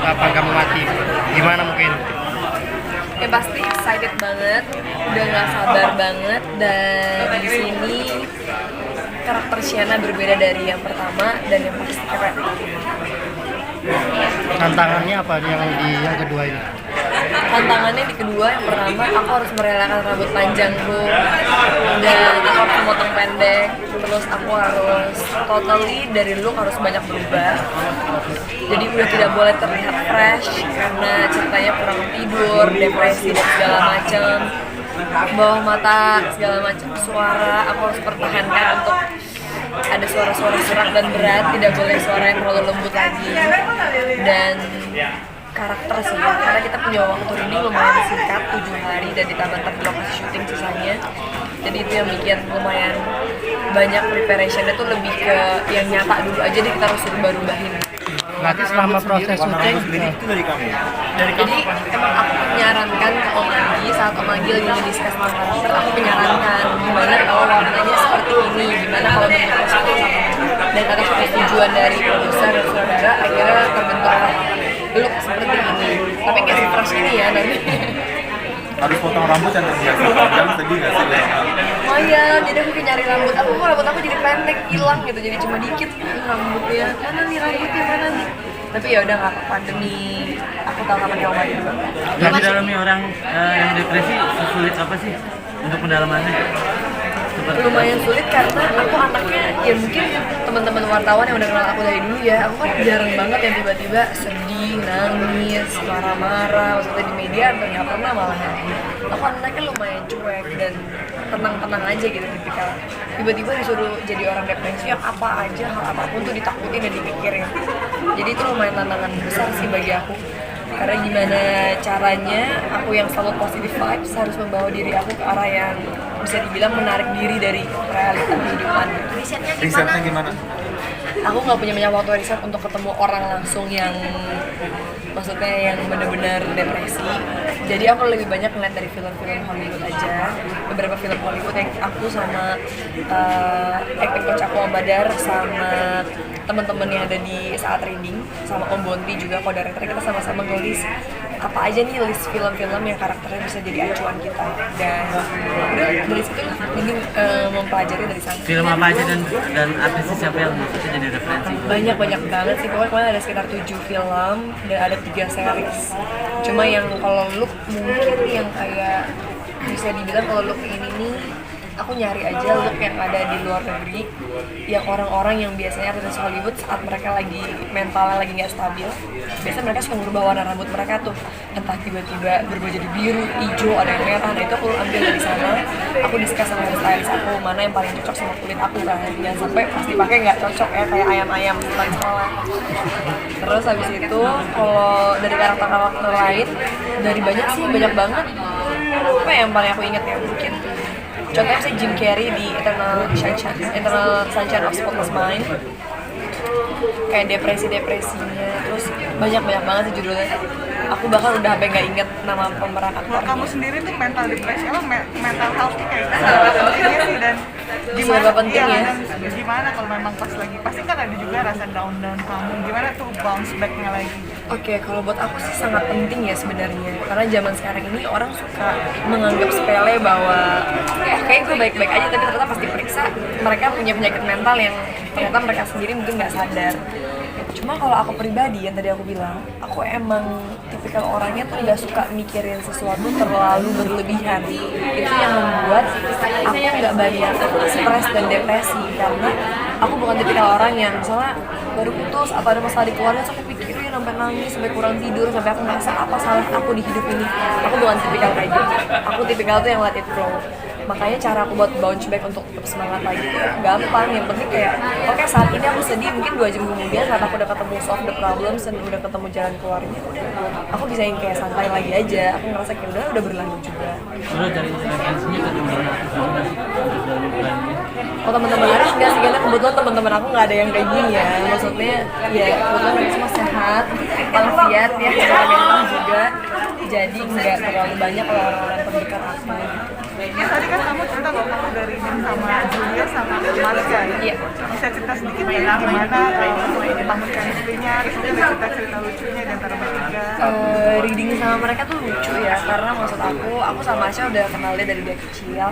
apa kamu mati? Gimana mungkin? Ya pasti excited banget, udah nggak sabar banget, dan di sini karakter Shiana berbeda dari yang pertama dan yang pasti keren. Tantangannya apa yang kedua ini? Tantangannya di kedua, yang pertama aku harus merelakan rambut panjangku dan aku harus memotong pendek, terus aku harus totally dari look harus banyak berubah. Jadi udah tidak boleh terlihat fresh karena ceritanya kurang tidur, depresi dan segala macam, bawah mata segala macam, suara aku harus pertahankan untuk ada suara-suara serak dan berat, tidak boleh suara yang terlalu lembut lagi. Dan karakter sih ya, karena kita punya waktu reading lumayan singkat, 7 hari, dan ditambah di lokasi syuting sisanya. Jadi itu yang bikin lumayan banyak preparationnya tuh lebih ke yang nyata dulu aja deh, kita harus rubah-rubahin. Berarti selama proses syuting itu dari kamu? Jadi emang aku menyarankan ke Om Agi, saat Om Agi lagi ngediskus tentang karakter, aku menyarankan gimana kalau warnanya seperti ini, gimana kalau bentuknya seperti ini. Dan atas persetujuan dari produser dan saudara, akhirnya terbentuk look seperti ini. Tapi nggak fresh ini ya nanti. Harus potong rambut yang terbiasa panjang, sedih nggak sih? Lumayan, jadi aku nyari rambut aku jadi pendek, hilang gitu, jadi cuma dikit rambutnya. Mana nih rambutnya, mana nih? Tapi ya udah nggak apa-apa, demi aku tahu kapan kamu lagi juga. Jadi dalamnya orang yang depresi sulit apa sih untuk pendalamannya? Lumayan sulit karena aku anaknya, ya mungkin teman-teman wartawan yang udah kenal aku dari dulu ya, aku kan jarang banget yang tiba-tiba sedih, nangis, marah-marah, maksudnya di media atau nggak pernah malahan. Aku anaknya lumayan cuek dan tenang-tenang aja gitu tipikal. Tiba-tiba disuruh jadi orang depresi yang apa aja, hal apapun tuh ditakutin dan dipikirin. Jadi itu lumayan tantangan besar sih bagi aku. Karena gimana caranya aku yang selalu positive vibes harus membawa diri aku ke arah yang bisa dibilang menarik diri dari realita kehidupan. Risetnya gimana? Aku nggak punya banyak waktu riset untuk ketemu orang langsung yang maksudnya yang benar-benar depresi. Jadi aku lebih banyak ngeliat dari film-film Hollywood aja. Beberapa film Hollywood yang aku sama acting coach aku Om Badar sama teman-teman yang ada di saat reading sama Om Bonti juga co-director, kita sama-sama ngelis apa aja nih list film-film yang karakternya bisa jadi acuan kita, dan udah dari situ lah ingin mempelajari dari sana. Film apa aja dan artisnya siapa yang maksudnya jadi referensi? Banyak banget sih, pokoknya kemarin ada sekitar 7 film dan ada 3 series. Cuma yang kalau look mungkin yang kayak bisa dibilang kalau look ini nih aku nyari aja look yang ada di luar negeri, yang orang-orang yang biasanya artis Hollywood saat mereka lagi mentalnya lagi nggak stabil, biasanya mereka suka merubah warna rambut mereka tuh, entah tiba-tiba berubah jadi biru, hijau, ada yang merah. Nah itu aku ambil dari sana, aku discuss sama stylist aku mana yang paling cocok sama kulit aku kan, jangan sampai pas dipakai nggak cocok ya kayak ayam-ayam setelah sekolah. Terus habis itu kalau dari karakter-karakter lain, dari banyak banget. Apa yang paling aku inget ya mungkin contohnya saya Jim Carrey di Eternal Sunshine of Spotless Mind, kayak depresinya, terus banyak banget sih judulnya. Aku bahkan udah sampai nggak inget nama pemeran aktornya. Kamu sendiri tuh mental depresi, emang mental health kayak seberapa pentingnya sih, dan gimana Seberapa pentingnya? dan gimana kalau memang pas lagi pasti kan ada juga rasa down kamu, gimana tuh bounce back-nya lagi? Oke, kalau buat aku sih sangat penting ya sebenarnya, karena zaman sekarang ini orang suka menganggap sepele bahwa kayak gue baik-baik aja, tapi ternyata pas diperiksa mereka punya penyakit mental yang ternyata mereka sendiri mungkin nggak sadar. Cuma kalau aku pribadi yang tadi aku bilang, aku emang tipikal orangnya tuh nggak suka mikirin sesuatu terlalu berlebihan. Itu yang membuat aku nggak banyak stres dan depresi, karena aku bukan tipikal orang yang misalnya baru putus atau ada masalah di keluarga, terus aku pikirin sampai nangis, sampai kurang tidur, sampai aku merasa apa salah aku di hidup ini. Aku bukan tipikal kayak gitu. Aku tipikal tuh yang let it flow. Makanya cara aku buat bounce back untuk tetap semangat lagi tuh gampang. Yang penting kayak oke, saat ini aku sedih, mungkin 2 jam kemudian saat aku udah ketemu solve the problems dan udah ketemu jalan keluarnya, aku bisa yang kayak santai lagi aja. Aku ngerasa kayak udah berlanjut juga. Terus dari referensinya ke teman-teman Oh, teman-teman Aris enggak sih, karena kebetulan teman-teman aku nggak ada yang kayak gini ya. Maksudnya ya kebetulan mereka semua sehat, walafiat ya, secara mental juga. Jadi nggak terlalu banyak orang-orang terdekat aku. Ya tadi kan kamu cerita bahwa kamu dari Nim sama Julia sama Marga. Iya. Bisa cerita sedikit ya gimana membangun chemistry-nya, terus mungkin cerita lucunya di antara mereka. reading sama mereka tuh lucu ya, karena maksud aku sama Asya udah kenal dia dari dia kecil.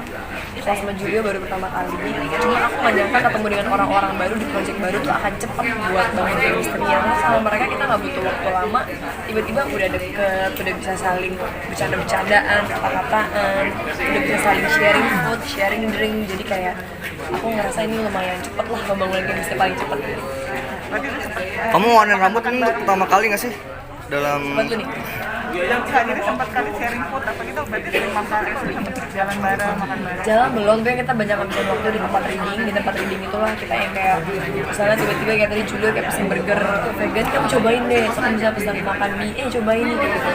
Kalau sama Julio baru pertama kali. Cuma aku nggak nyangka ketemu dengan orang-orang baru di project baru tuh akan cepet buat bangun chemistry. Sama mereka kita nggak butuh waktu lama, tiba-tiba udah deket, udah bisa saling bercanda-bercandaan, kata-kataan, udah bisa saling sharing food, sharing drink. Jadi kayak aku ngerasa ini lumayan cepet lah membangun chemistry paling cepet. Berarti lu sempet Kamu warna rambut ini untuk pertama kali nggak sih dalam? Bantu nih. jadi sempat kali sharing food apa gitu, berarti dari kali udah sempet jalan bareng, makan bareng. Jalan belum, tapi kita banyak ngabisin waktu di tempat reading itulah kita yang kayak misalnya tiba-tiba kayak tadi Julio kayak pesen burger vegan, kamu cobain deh, so kamu bisa pesan makan mie, cobain nih gitu.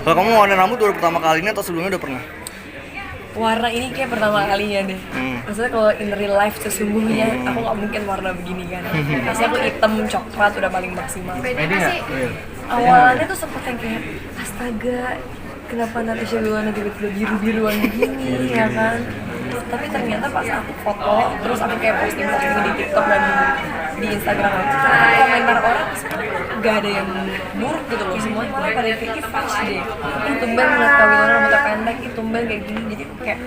Kalau kamu warna rambut baru pertama kali ini atau sebelumnya udah pernah? Warna ini kayak pertama kalinya deh. Maksudnya kalau in real life sesungguhnya aku nggak mungkin warna begini kan. Maksudnya aku hitam coklat udah paling maksimal. Awalnya tuh sempet yang kayak astaga, kenapa Natasha Wilona tiba-tiba biru-biruan begini ya kan. Tapi ternyata pas aku foto, terus aku kayak posting di TikTok dan di Instagram aku, komentar orang gak ada yang buruk gitu loh, semuanya malah pada kayak fresh deh. Tumben ngeliat Kak Wilona rambutnya pendek, tumben kayak gini, jadi aku kayak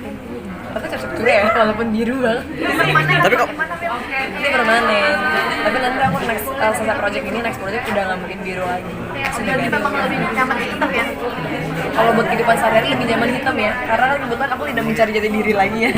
tapi cocok juga ya, walaupun biru banget. Tapi kok Ini permanen. Tapi nanti aku selesai project ini, next project udah nggak mungkin biru lagi. Jadi memang lebih nyaman hitam ya? Kalau buat kehidupan sehari-hari lebih nyaman hitam ya, karena kan kebetulan aku tidak mencari jati diri lagi ya.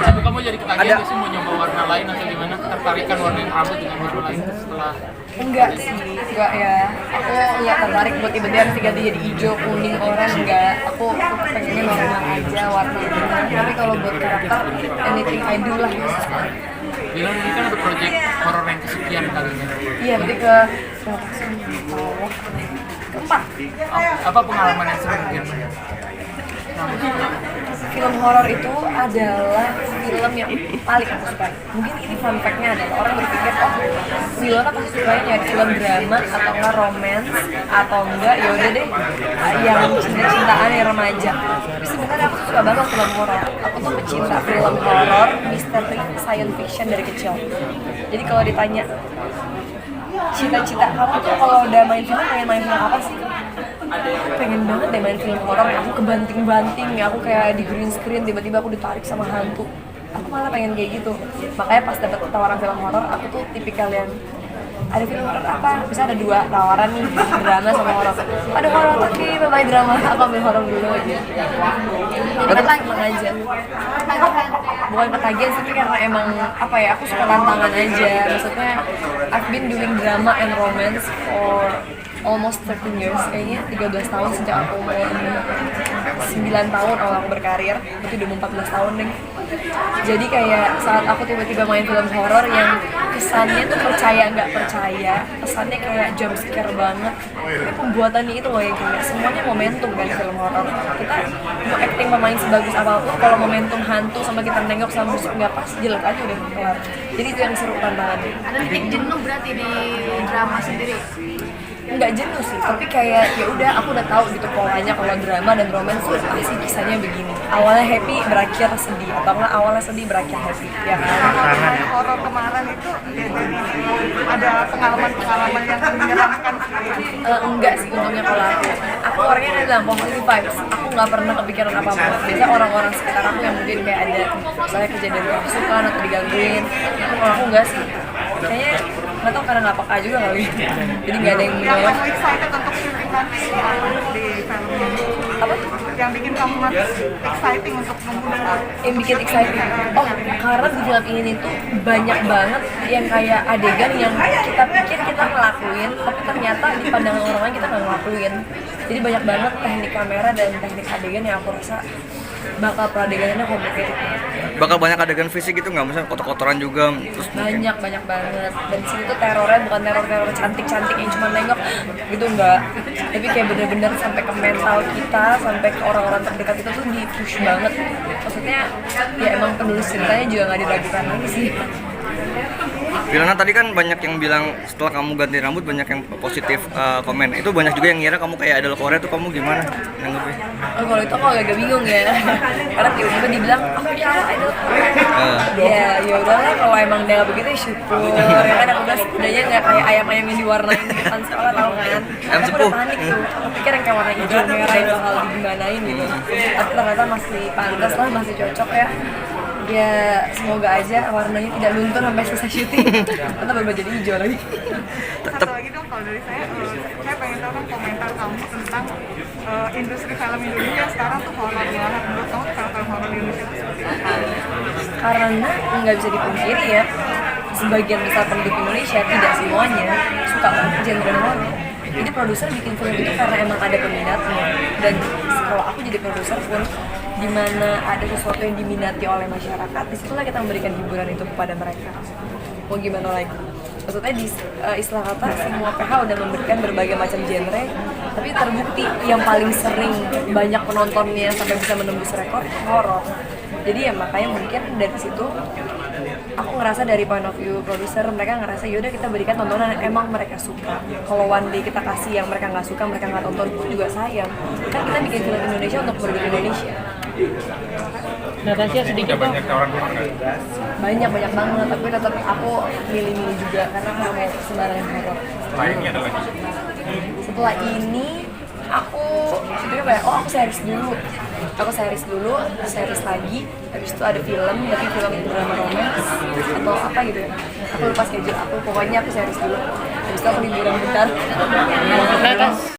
Tapi kamu jadi ketagihan nggak sih mau nyoba warna lain atau gimana? Tertarikan warnain rambut dengan warna lain setelah? Enggak sih, enggak ya. Aku nggak tertarik buat tiba-tiba harus diganti jadi hijau, kuning, oranye, enggak. Aku pengennya normal aja warnanya. Tapi kalau buat karakter, anything I do lah. Bilang ini kan ada project horor yang kesekian kalinya. Iya, berarti ke keempat. Apa pengalaman yang seru mungkin? Film horor itu adalah film yang paling aku suka. Mungkin ini fun fact-nya adalah orang berpikir, oh Wilona pasti sukanya nyari film drama atau enggak romance atau enggak yaudah deh yang cinta-cintaan yang remaja. Tapi sebenarnya aku suka banget film horor. Aku tuh pecinta film horor, misteri, science fiction dari kecil. Jadi kalau ditanya cita-cita kamu tuh kalau udah main film pengen main film apa sih? Aku pengen banget deh main film horor, aku kebanting-banting, aku kayak di green screen tiba-tiba aku ditarik sama hantu. Aku malah pengen kayak gitu. Makanya pas dapet tawaran film horor, aku tuh tipikal yang ada film horor apa? Bisa ada dua tawaran nih, drama sama horor. Ada horor tapi memang drama, aku ambil horor dulu aja. Jadi emang aja. Bukan ketagihan sih, tapi karena emang apa ya, aku suka tantangan aja. Maksudnya I've been doing drama and romance for almost 13 years, kayaknya 13 tahun sejak aku umur 9 tahun awal aku berkarir, itu udah 14 tahun deh. Jadi kayak saat aku tiba-tiba main film horor yang kesannya tuh percaya nggak percaya, kesannya kayak jump scare banget, tapi pembuatannya itu loh yang kayak semuanya momentum kan film horor. Kita mau acting pemain sebagus apapun, kalau momentum hantu sama kita nengok sama musuh nggak pas, jelek aja udah kelar. Jadi itu yang seru tantangannya. Ada titik jenuh berarti di drama sendiri? Nggak jenuh sih, tapi kayak ya udah aku udah tahu gitu polanya kalau drama dan romance tuh pasti kisahnya begini. Awalnya happy berakhir sedih, atau enggak awalnya sedih berakhir happy, ya kan? Kalau horor kemarin itu ya, jadi ada pengalaman-pengalaman yang menyeramkan. Enggak sih untungnya kalau aku orangnya kan bilang positive vibes. Aku nggak pernah kepikiran apa-apa. Biasa orang-orang sekitar aku yang mungkin kayak ada misalnya kejadian kerasukan atau digangguin. Kalau aku enggak sih. Kayaknya nggak tahu karena nggak peka juga kali. Jadi nggak ada yang Yang menyayang. kamu excited untuk syuting nanti di film ini? Apa? Yang bikin kamu exciting untuk nunggu Yang bikin exciting. Oh, karena di film ini tuh banyak banget yang kayak adegan yang kita pikir kita ngelakuin, tapi ternyata di pandangan orang lain kita nggak ngelakuin. Jadi banyak banget teknik kamera dan teknik adegan yang aku rasa bakal peradegannya complicated. bakal banyak adegan fisik gitu nggak? Misalnya kotor-kotoran juga, terus mungkin Banyak banget. Dan di sini tuh terornya bukan teror cantik-cantik yang cuma nengok gitu, enggak. Tapi kayak bener-bener sampai ke mental kita, sampai ke orang-orang terdekat kita tuh di push banget. Maksudnya ya emang penulis ceritanya juga nggak diragukan lagi sih. Vilana tadi kan banyak yang bilang setelah kamu ganti rambut banyak yang positif komen. Itu banyak juga yang ngira kamu kayak idol Korea tuh, kamu gimana nanggepnya? Oh, kalau itu aku agak bingung ya, karena tiba-tiba dibilang aku kalah idol ya udahlah, kalau emang dia nggak begitu ya syukur. Ya kan aku bilang setidaknya nggak kayak ayam-ayam yang diwarnain di depan sekolah, tau kan? Ayam Aku sepuh. udah panik tuh, aku pikir yang kayak warna hijau merah itu hal digimanain gitu, tapi ternyata masih pantas lah, masih cocok ya. Ya semoga aja warnanya tidak luntur sampai selesai syuting, atau berubah jadi hijau lagi. Satu lagi dong kalau dari saya pengen tahu kan komentar kamu tentang industri film Indonesia yang sekarang tuh horor banget. Menurut kamu film-film horor di Indonesia itu seperti apa? Karena nggak bisa dipungkiri ya, sebagian besar penduduk Indonesia, tidak semuanya, suka banget genre horor. Jadi produser bikin film itu karena emang ada peminatnya. Dan kalau aku jadi produser pun, dimana ada sesuatu yang diminati oleh masyarakat, disitulah kita memberikan hiburan itu kepada mereka. Mau gimana lagi? Maksudnya di istilah kata, semua PH udah memberikan berbagai macam genre, tapi terbukti yang paling sering banyak penontonnya sampai bisa menembus rekor horor. Jadi ya makanya mungkin dari situ aku ngerasa dari point of view produser, mereka ngerasa yaudah kita berikan tontonan yang emang mereka suka. Kalau one day kita kasih yang mereka nggak suka, mereka nggak tonton pun juga sayang. Kan kita bikin film Indonesia untuk penduduk Indonesia. Natasha sedikit dong. Banyak tawaran horor nggak? Banyak banget, tapi tetap aku milih-milih juga karena nggak mau sembarangan horor. Setelah ini ada lagi. Setelah ini aku sebenarnya kayak aku series dulu, series lagi, habis itu ada film, tapi film drama romance atau apa gitu ya, aku lupa schedule aku, pokoknya aku series dulu, habis itu aku liburan bentar.